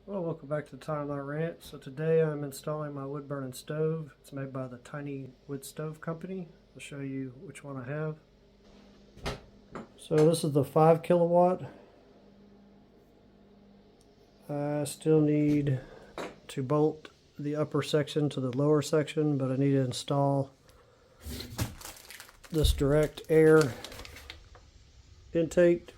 Well, welcome back to the Timeline Rant. So today I'm installing my wood burning stove. It's made by the Tiny Wood Stove Company. I'll show you which one I have. So this is the 5 kilowatt. I still need to bolt the upper section to the lower section, but I need to install this direct air intake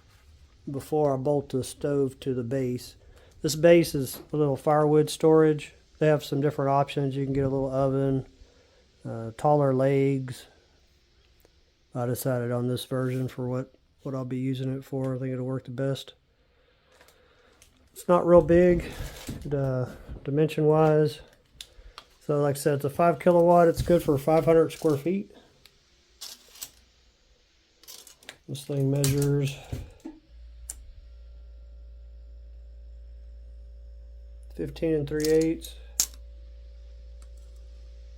before I bolt the stove to the base. This base is a little firewood storage. They have some different options. You can get a little oven, taller legs. I decided on this version for what I'll be using it for. I think it'll work the best. It's not real big, dimension wise. So like I said, it's a 5 kilowatt. It's good for 500 square feet. This thing measures 15 3/8.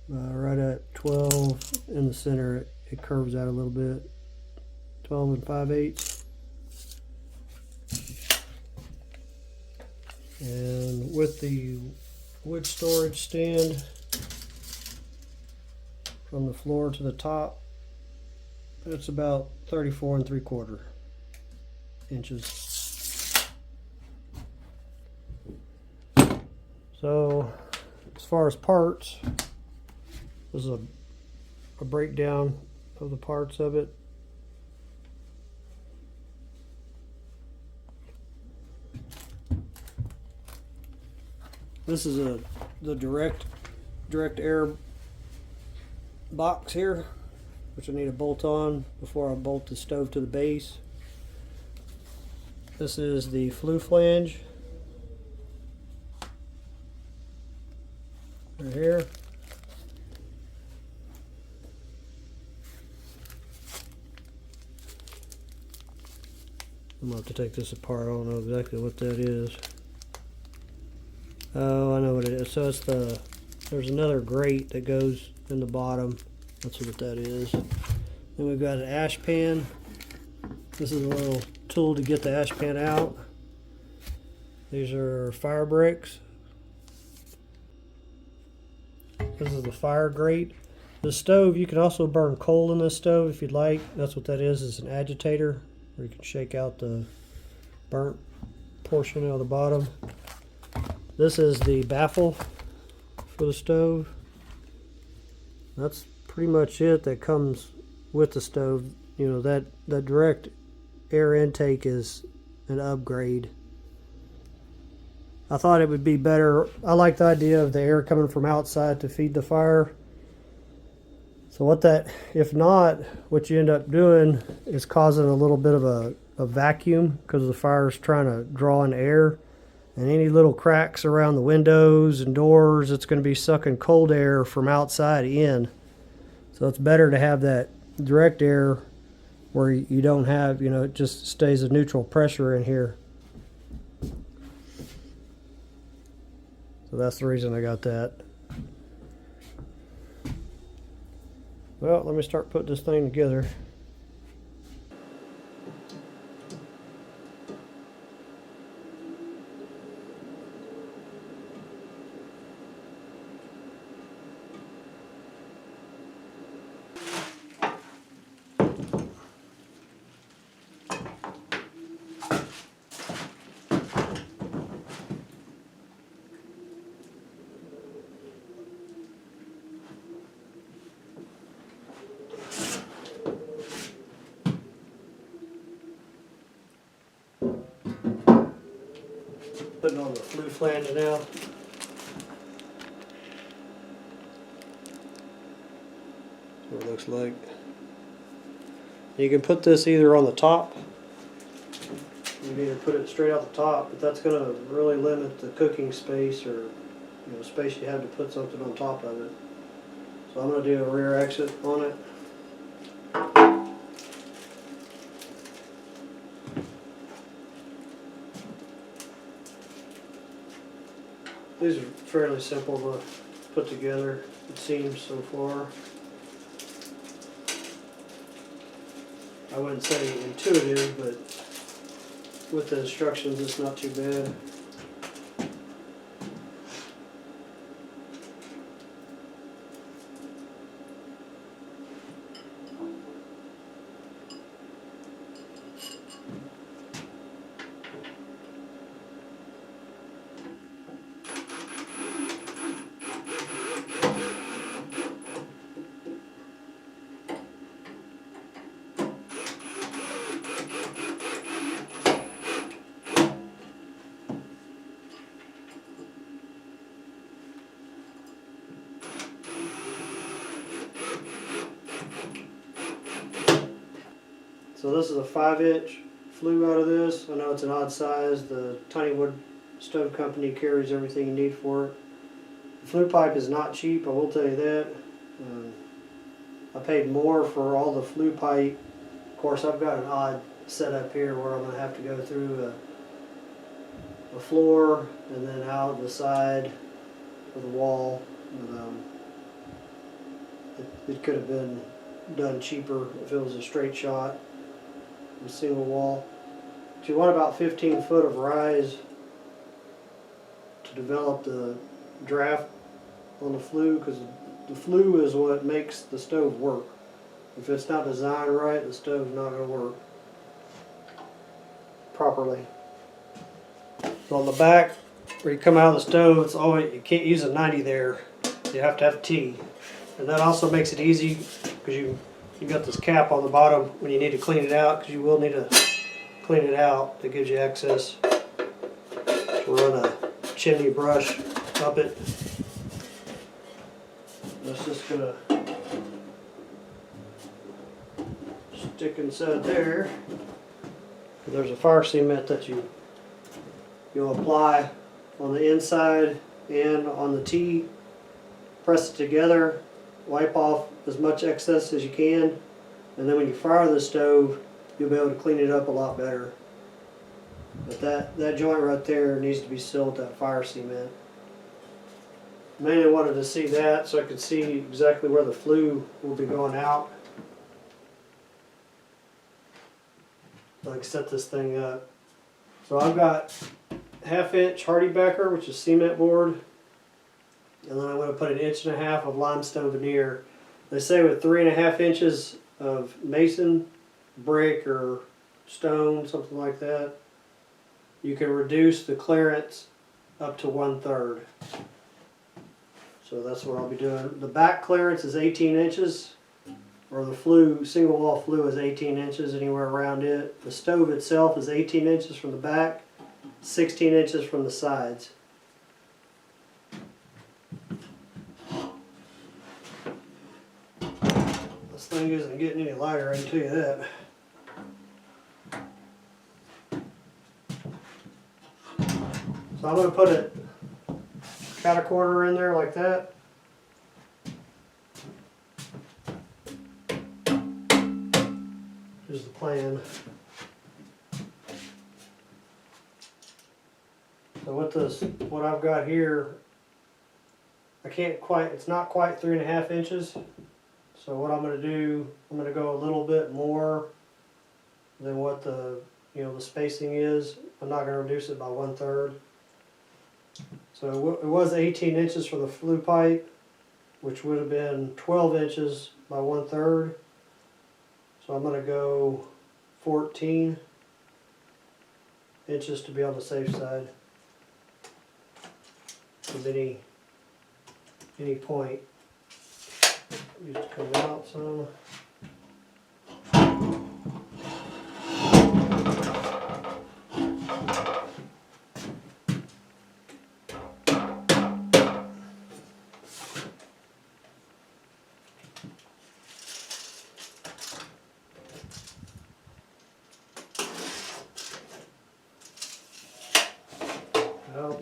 Right at 12 in the center, it curves out a little bit. 12 5/8. And with the wood storage stand from the floor to the top, it's about 34 3/4 inches. So as far as parts, this is a breakdown of the parts of it. This is the direct air box here, which I need to bolt on before I bolt the stove to the base. This is the flue flange right here. I'm going to have to take this apart. I don't know exactly what that is. Oh, I know what it is. So it's there's another grate that goes in the bottom. That's what that is. Then we've got an ash pan. This is a little tool to get the ash pan out. These are fire bricks. This is the fire grate. The stove, you can also burn coal in this stove if you'd like. That's what that is. It's an agitator where you can shake out the burnt portion of the bottom. This is the baffle for the stove. That's pretty much it that comes with the stove. You know, that direct air intake is an upgrade. I thought it would be better. I like the idea of the air coming from outside to feed the fire. So if not, what you end up doing is causing a little bit of a vacuum because the fire is trying to draw in air. And any little cracks around the windows and doors, it's going to be sucking cold air from outside in. So it's better to have that direct air where you don't have, it just stays a neutral pressure in here. So that's the reason I got that. Well, let me start putting this thing together. Putting on the flue flange now. That's what it looks like. You can put this either on the top. You can either put it straight out the top, but that's going to really limit the cooking space or space you have to put something on top of it. So I'm going to do a rear exit on it. These are fairly simple to put together, it seems so far. I wouldn't say intuitive, but with the instructions it's not too bad. So this is a 5-inch flue out of this. I know it's an odd size. The Tiny Wood Stove Company carries everything you need for it. The flue pipe is not cheap, I will tell you that. I paid more for all the flue pipe. Of course, I've got an odd setup here where I'm going to have to go through a floor and then out the side of the wall. And, it could have been done cheaper if it was a straight shot, a single wall. But you want about 15 foot of rise to develop the draft on the flue, because the flue is what makes the stove work. If it's not designed right, the stove's not going to work properly. So on the back, where you come out of the stove, it's always, you can't use a 90 there. You have to have a T. And that also makes it easy because you got this cap on the bottom when you need to clean it out, because you will need to clean it out. That gives you access to run a chimney brush up it. That's just gonna stick inside there. There's a fire cement that you'll apply on the inside and on the T. Press it together, wipe off as much excess as you can, and then when you fire the stove, you'll be able to clean it up a lot better. But that joint right there needs to be sealed with that fire cement. Mainly wanted to see that so I could see exactly where the flue will be going out. So I can set this thing up. So I've got 1/2-inch HardieBacker, which is cement board, and then I'm going to put 1.5 inches of limestone veneer. They say with 3.5 inches of mason, brick, or stone, something like that, you can reduce the clearance up to 1/3. So that's what I'll be doing. The back clearance is 18 inches, or the flue, single wall flue is 18 inches anywhere around it. The stove itself is 18 inches from the back, 16 inches from the sides. This thing isn't getting any lighter, I can tell you that. So I'm going to put it cut a corner in there like that. Here's the plan. So what I've got here, I can't quite, it's not quite 3.5 inches. So what I'm going to do, I'm going to go a little bit more than what the spacing is. I'm not going to reduce it by 1/3. So it was 18 inches for the flue pipe, which would have been 12 inches by 1/3. So I'm going to go 14 inches to be on the safe side of any point. Just to come out some.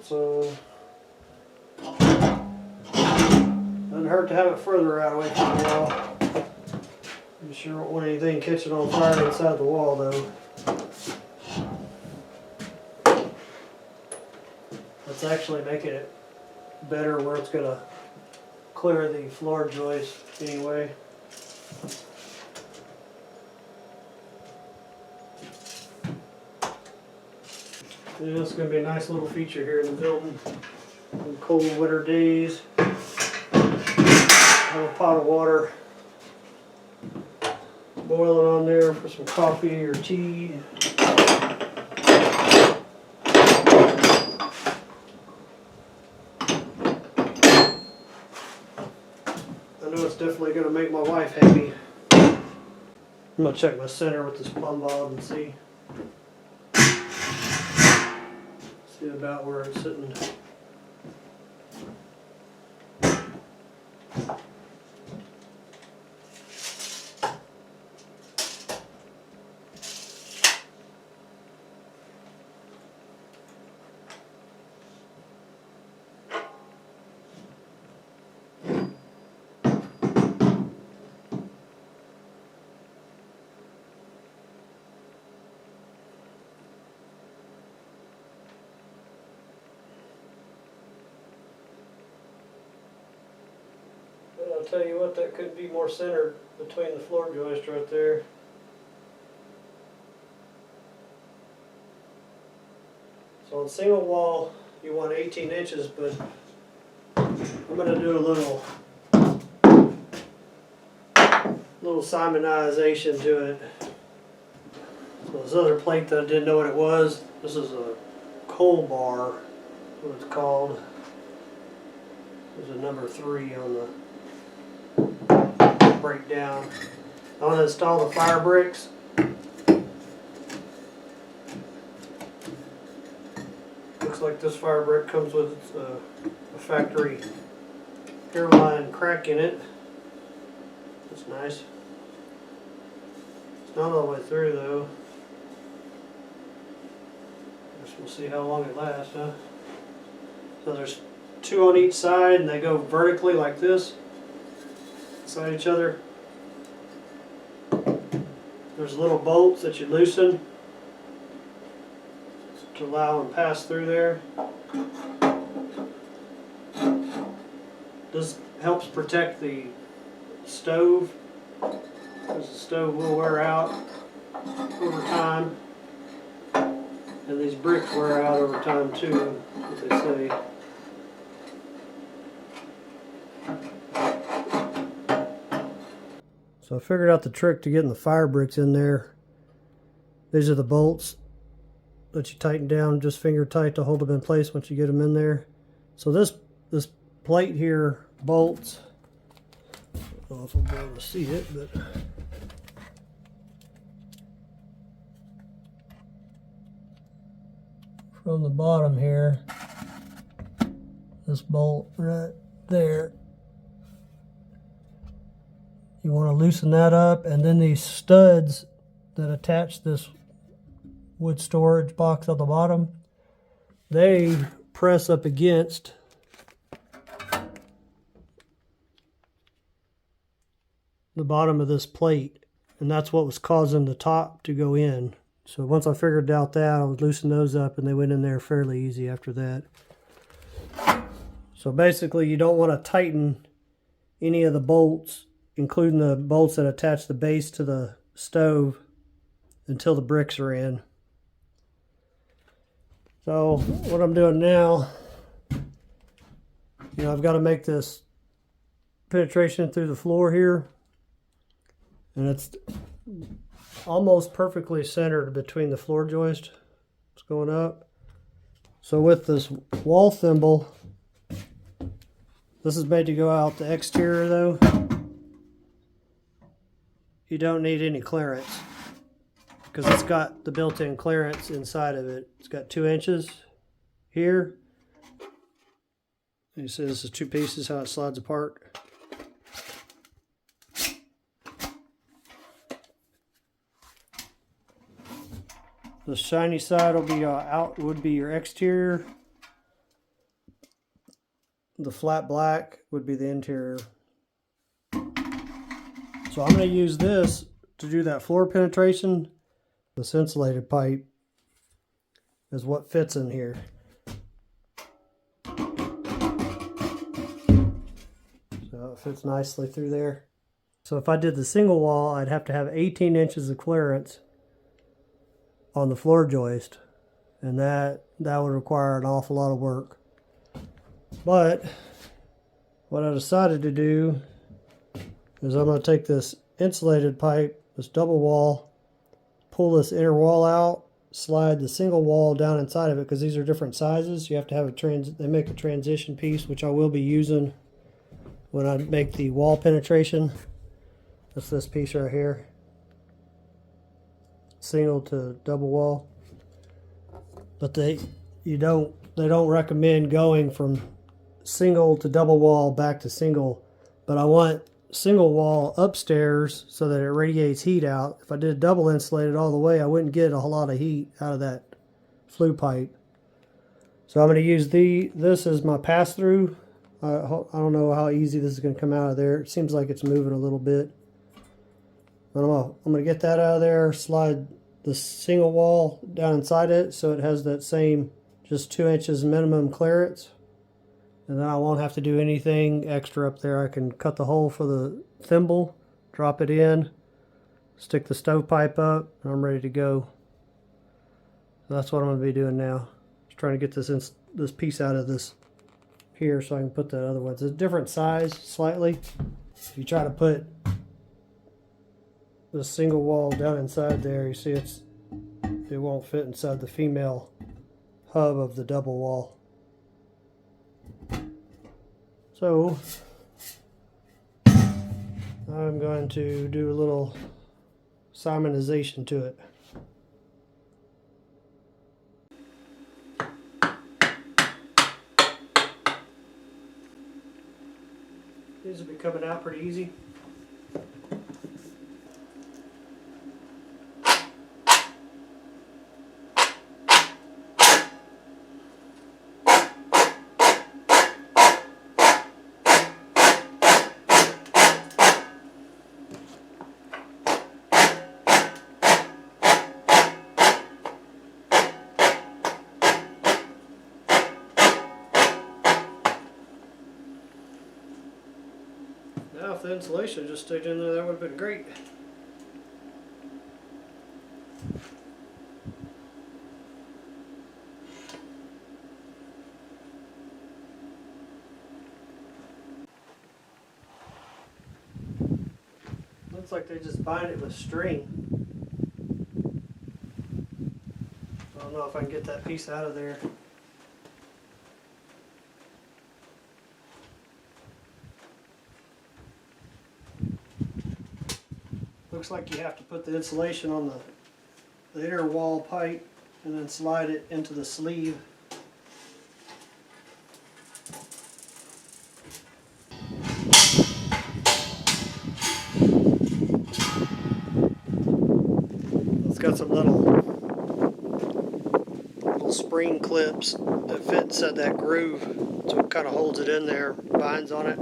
So doesn't hurt to have it further out away from the wall. You sure don't want anything catching on fire inside the wall though. That's actually making it better where it's going to clear the floor joist anyway. Yeah, it's going to be a nice little feature here in the building. On cold winter days, have a pot of water boiling on there for some coffee or tea. I know it's definitely going to make my wife happy. I'm going to check my center with this plumb bob and see about where it's sitting. tell you what, that could be more centered between the floor joist right there. So on single wall, you want 18 inches, but I'm going to do a little Simonization to it. So this other plate that I didn't know what it was, this is a coal bar, what it's called. There's a number 3 on the breakdown. I want to install the fire bricks. Looks like this fire brick comes with a factory airline crack in it. That's nice. It's not all the way through though. Guess we'll see how long it lasts, huh? So there's 2 on each side and they go vertically like this, beside each other. There's little bolts that you loosen to allow them to pass through there. This helps protect the stove, because the stove will wear out over time, and these bricks wear out over time too, what they say. So I figured out the trick to getting the fire bricks in there. These are the bolts that you tighten down just finger tight to hold them in place once you get them in there. So this plate here bolts. I don't know if I'll be able to see it, but from the bottom here, this bolt right there, you want to loosen that up, and then these studs that attach this wood storage box at the bottom, they press up against the bottom of this plate, and that's what was causing the top to go in. So once I figured out that, I would loosen those up and they went in there fairly easy after that. So basically you don't want to tighten any of the bolts, including the bolts that attach the base to the stove, until the bricks are in. So what I'm doing now, I've got to make this penetration through the floor here, and it's almost perfectly centered between the floor joist. It's going up. So with this wall thimble, this is made to go out the exterior though. You don't need any clearance, because it's got the built-in clearance inside of it. It's got 2 inches here. You see this is 2 pieces, how it slides apart. The shiny side will be would be your exterior. The flat black would be the interior. So I'm going to use this to do that floor penetration. This insulated pipe is what fits in here. So it fits nicely through there. So if I did the single wall, I'd have to have 18 inches of clearance on the floor joist, and that would require an awful lot of work. But what I decided to do is I'm going to take this insulated pipe, this double wall, pull this inner wall out, slide the single wall down inside of it, because these are different sizes. You have to have they make a transition piece, which I will be using when I make the wall penetration. That's this piece right here, single to double wall. But they don't recommend going from single to double wall back to single, but I want single wall upstairs so that it radiates heat out. If I did double insulated all the way, I wouldn't get a whole lot of heat out of that flue pipe. So I'm going to use this as my pass-through. I don't know how easy this is going to come out of there. It seems like it's moving a little bit. But I'm going to get that out of there, slide the single wall down inside it so it has that same just 2 inches minimum clearance. And then I won't have to do anything extra up there. I can cut the hole for the thimble, drop it in, stick the stovepipe up, and I'm ready to go. So that's what I'm going to be doing now. Just trying to get this piece out of this here so I can put the other one. It's a different size slightly. If you try to put the single wall down inside there, you see it won't fit inside the female hub of the double wall. So I'm going to do a little simonization to it. These will be coming out pretty easy. Now if the insulation just stayed in there, that would have been great. Looks like they just bind it with string. I don't know if I can get that piece out of there. Looks like you have to put the insulation on the inner wall pipe and then slide it into the sleeve. It's got some little spring clips that fit inside that groove, so it kind of holds it in there, binds on it.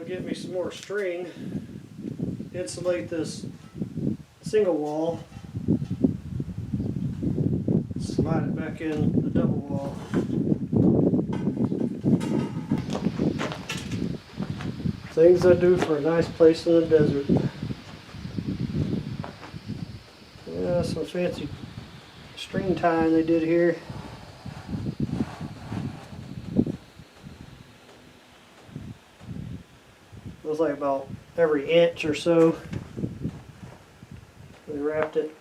Get me some more string, insulate this single wall, slide it back in the double wall. Things I do for a nice place in the desert. Yeah, some fancy string tying they did here. It was like about every inch or so. We wrapped it.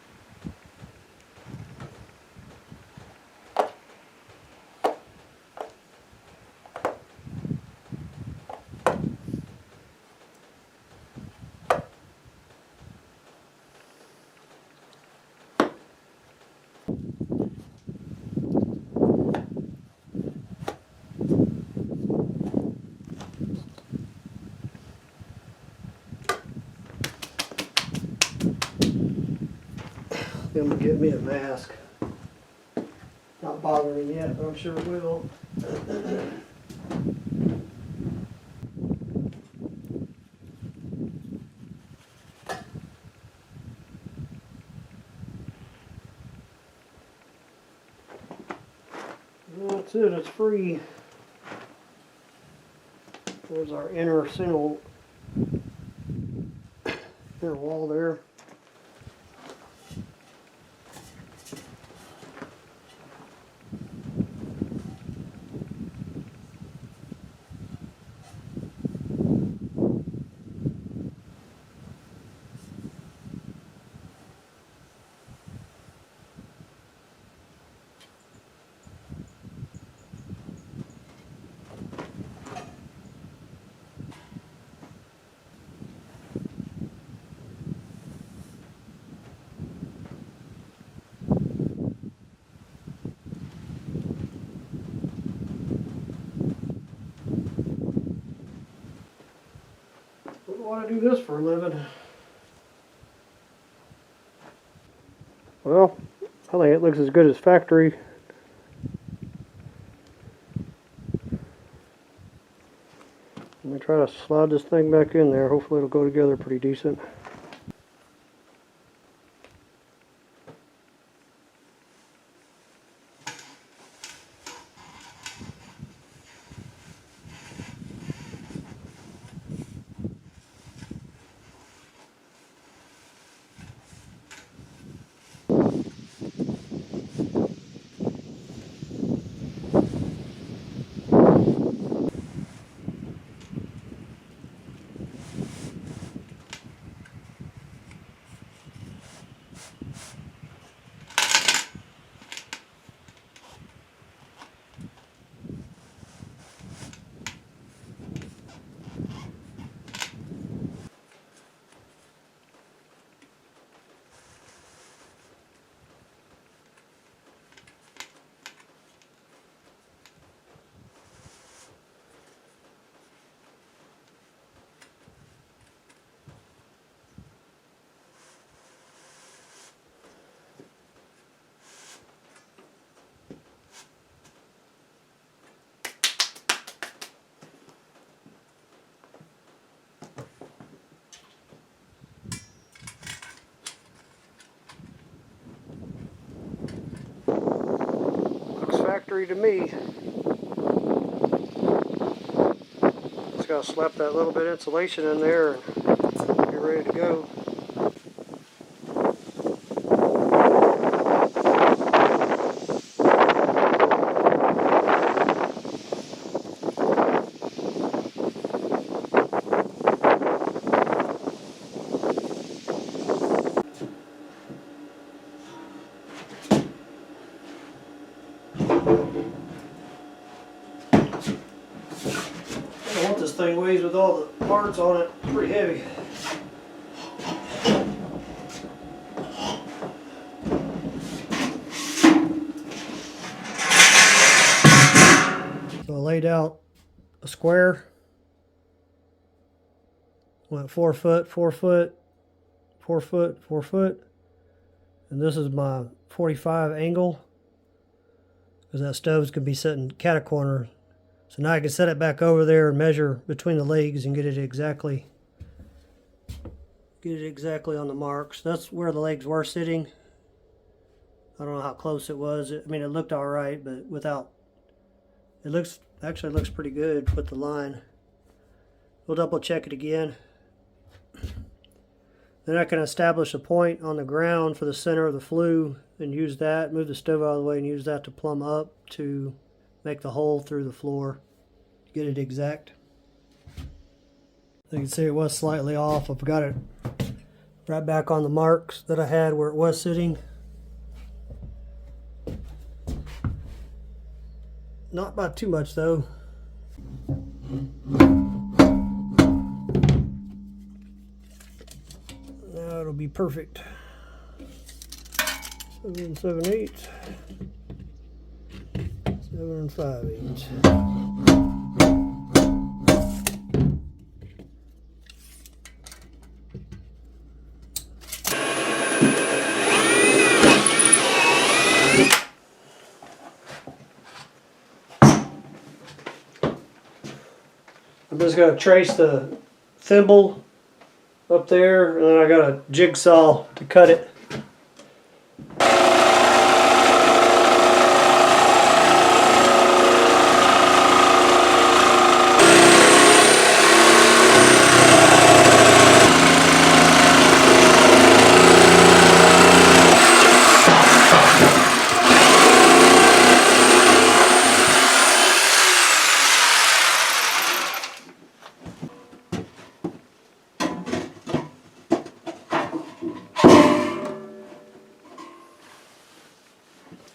I'm gonna get me a mask. Not bothering me yet, but I'm sure it will. That's it, it's free. There's our inner wall there. Want to do this for a living. Well, I think it looks as good as factory. Let me try to slide this thing back in there. Hopefully it'll go together pretty decent. Factory to me. Just gotta slap that little bit of insulation in there and get ready to go. What this thing weighs with all the parts on it, it's pretty heavy. So I laid out a square, went 4 foot, 4 foot, 4 foot, 4 foot, and this is my 45 angle, because that stove's gonna be sitting cat a corner. So now I can set it back over there and measure between the legs and get it exactly on the marks. That's where the legs were sitting. I don't know how close it was. I mean, it looked all right, but without, actually looks pretty good with the line. We'll double check it again. Then I can establish a point on the ground for the center of the flue and use that, move the stove out of the way and use that to plumb up to make the hole through the floor, get it exact. You can see it was slightly off. I've got it right back on the marks that I had where it was sitting. Not by too much though. Now it'll be perfect. 7 7/8. 7 5/8. I'm just going to trace the thimble up there, and then I got a jigsaw to cut it.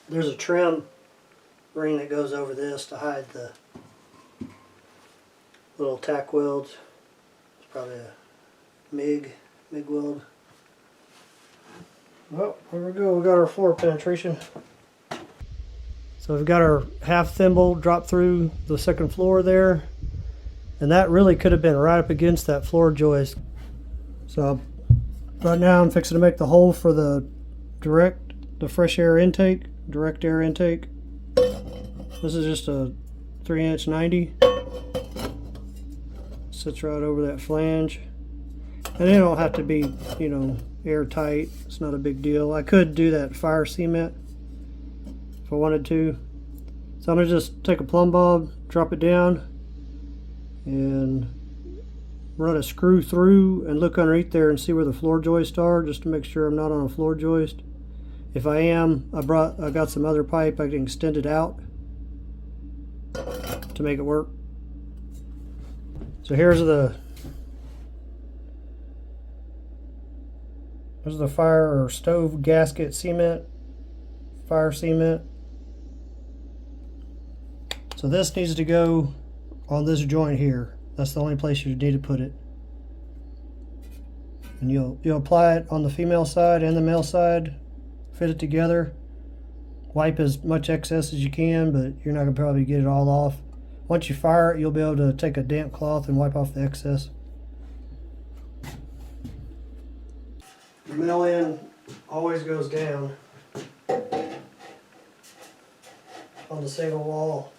There's a trim ring that goes over this to hide the little tack welds. It's probably a MIG weld. Well, here we go. We got our floor penetration. So we've got our half thimble drop through the second floor there, and that really could have been right up against that floor joist. So right now I'm fixing to make the hole for the fresh air intake. Direct air intake. This is just a 3" 90. Sits right over that flange. And they don't have to be, you know, airtight. It's not a big deal. I could do that fire cement if I wanted to. So I'm going to just take a plumb bob, drop it down, and run a screw through and look underneath there and see where the floor joists are, just to make sure I'm not on a floor joist. If I am, I got some other pipe I can extend it out to make it work. So here's the fire or stove gasket cement, fire cement. So this needs to go on this joint here. That's the only place you need to put it. And you'll apply it on the female side and the male side, fit it together. Wipe as much excess as you can, but you're not gonna probably get it all off. Once you fire it, you'll be able to take a damp cloth and wipe off the excess. The male end always goes down on the single wall,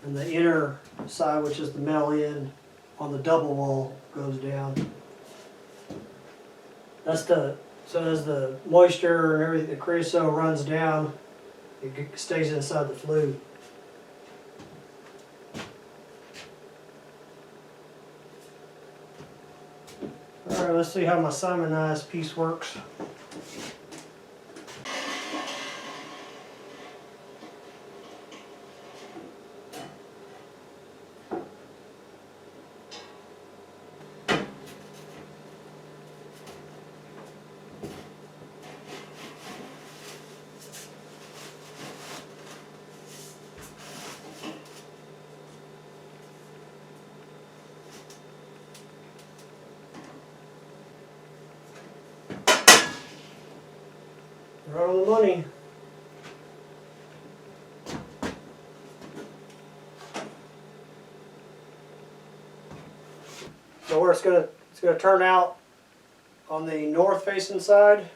and the inner side, which is the male end, on the double wall goes down. So as the moisture and everything, the creosote runs down, it stays inside the flue. Alright, let's see how my Simonized piece works. Right on the money. So where it's gonna turn out on the north facing side,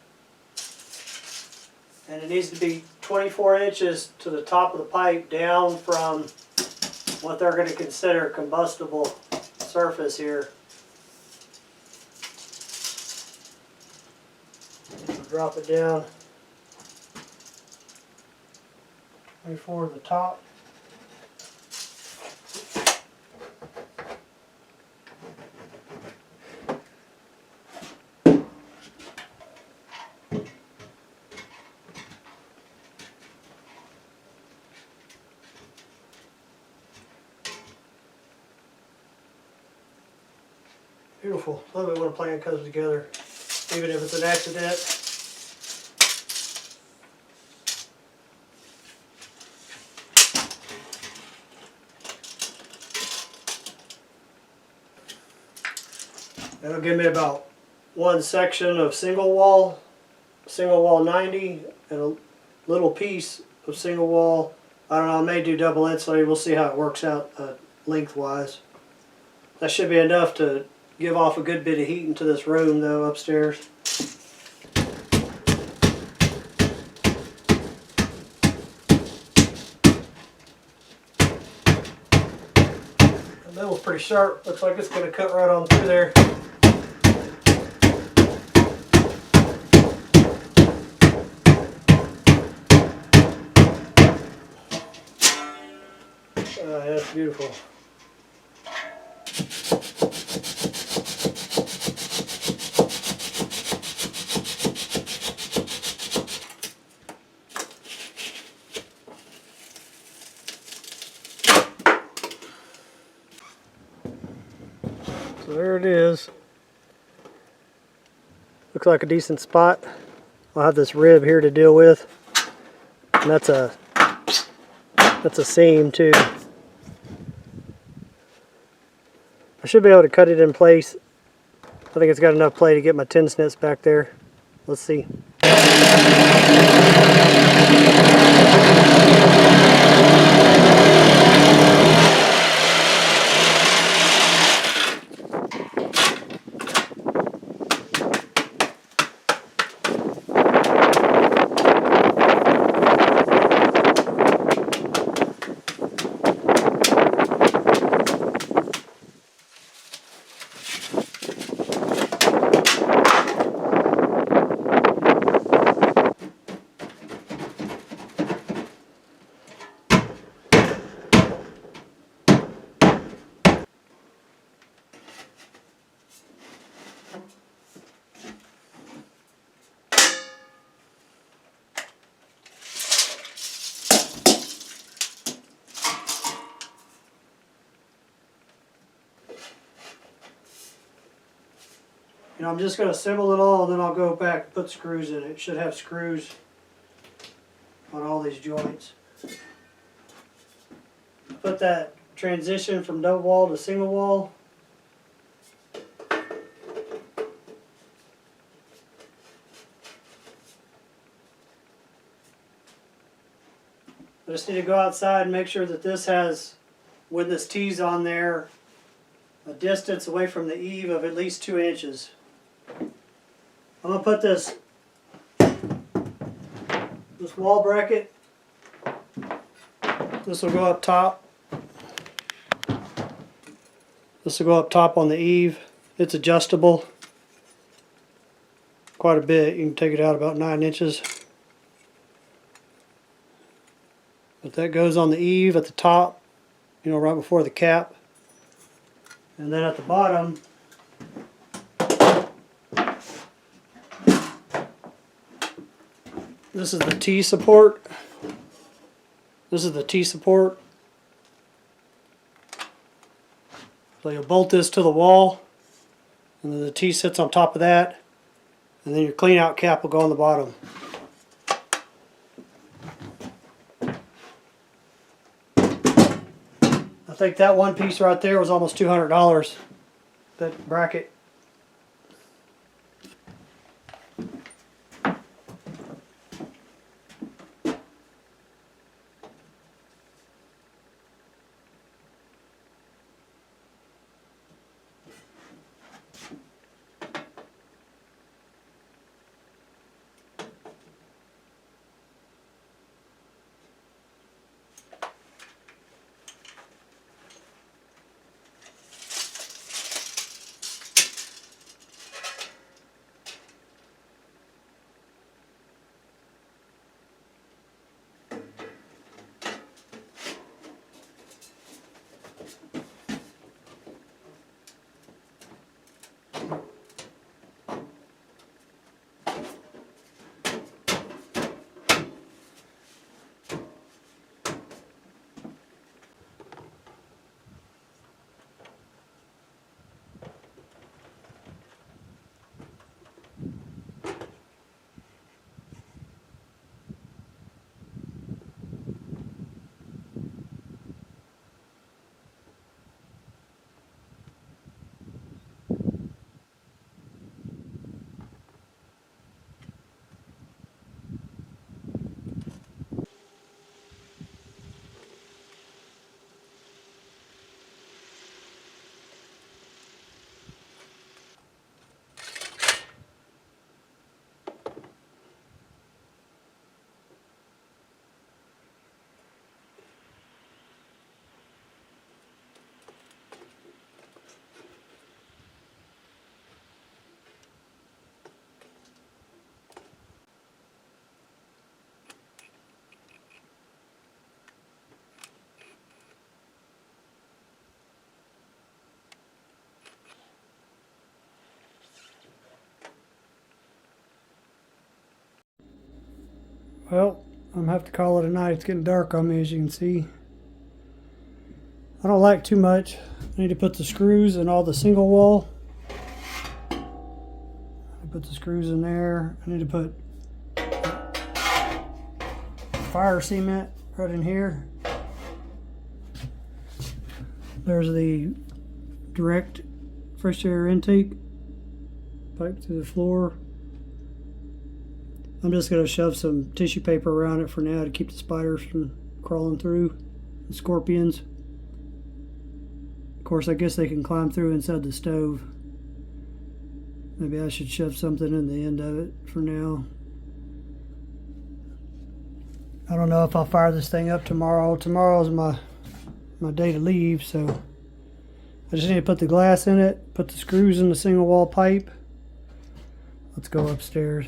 and it needs to be 24 inches to the top of the pipe down from what they're going to consider combustible surface here. Drop it down 24 to the top. Beautiful. Love it when a plan comes together, even if it's an accident. That'll give me about one section of single wall 90, and a little piece of single wall. I don't know, I may do double insulated. We'll see how it works out lengthwise. That should be enough to give off a good bit of heat into this room though upstairs. The middle's pretty sharp. Looks like it's going to cut right on through there. That's beautiful. So there it is. Looks like a decent spot. I'll have this rib here to deal with. And that's a seam too. I should be able to cut it in place. I think it's got enough play to get my tin snips back there. Let's see. And I'm just going to assemble it all, and then I'll go back and put screws in it. It should have screws on all these joints. Put that transition from double wall to single wall. I just need to go outside and make sure that this has, when this T's on there, a distance away from the eave of at least 2 inches. I'm going to put this wall bracket, this will go up top. This will go up top on the eave. It's adjustable quite a bit. You can take it out about 9 inches. But that goes on the eave at the top, you know, right before the cap. And then at the bottom, this is the T support. This is the T support. So you'll bolt this to the wall, and then the T sits on top of that, and then your clean out cap will go on the bottom. I think that one piece right there was almost $200, that bracket. Well, I'm gonna have to call it a night. It's getting dark on me, as you can see. I don't like too much. I need to put the screws in all the single wall. I put the screws in there. I need to put fire cement right in here. There's the direct fresh air intake pipe to the floor. I'm just going to shove some tissue paper around it for now to keep the spiders from crawling through, the scorpions. Of course, I guess they can climb through inside the stove. Maybe I should shove something in the end of it for now. I don't know if I'll fire this thing up tomorrow. Tomorrow's my day to leave, so I just need to put the glass in it, put the screws in the single wall pipe. Let's go upstairs.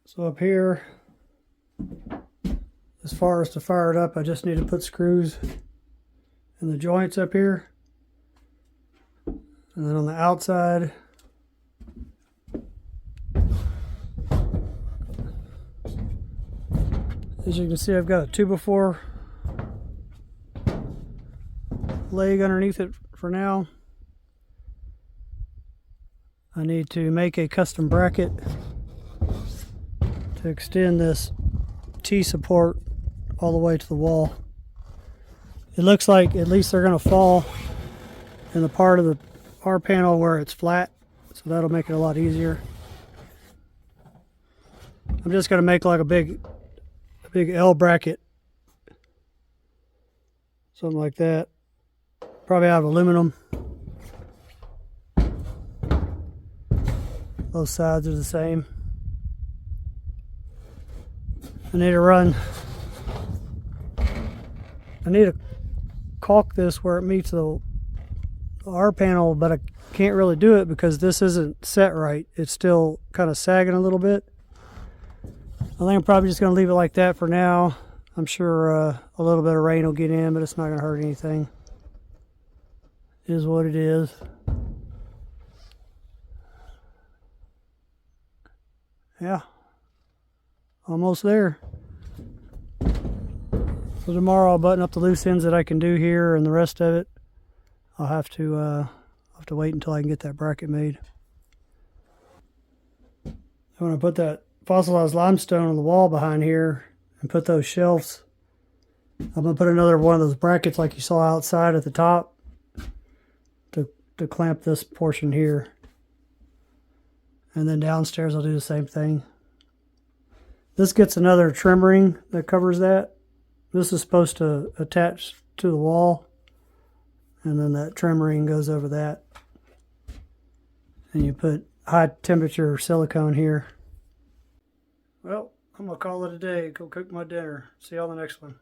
So up here, as far as to fire it up, I just need to put screws in the joints up here. And then on the outside, as you can see, I've got a 2x4 leg underneath it for now. I need to make a custom bracket to extend this T-support all the way to the wall. It looks like at least they're going to fall in the part of the R panel where it's flat, so that'll make it a lot easier. I'm just going to make like a big L bracket, something like that, probably out of aluminum. Both sides are the same. I need to caulk this where it meets the R panel, but I can't really do it because this isn't set right. It's still kind of sagging a little bit. I think I'm probably just going to leave it like that for now. I'm sure a little bit of rain will get in, but it's not going to hurt anything. It is what it is. Yeah, almost there. So tomorrow I'll button up the loose ends that I can do here, and the rest of it I'll have to wait until I can get that bracket made. I want to put that fossilized limestone on the wall behind here and put those shelves. I'm going to put another one of those brackets like you saw outside at the top to clamp this portion here. And then downstairs I'll do the same thing. This gets another trim ring that covers that. This is supposed to attach to the wall, and then that trim ring goes over that. And you put high temperature silicone here. Well, I'm going to call it a day. Go cook my dinner. See you on the next one.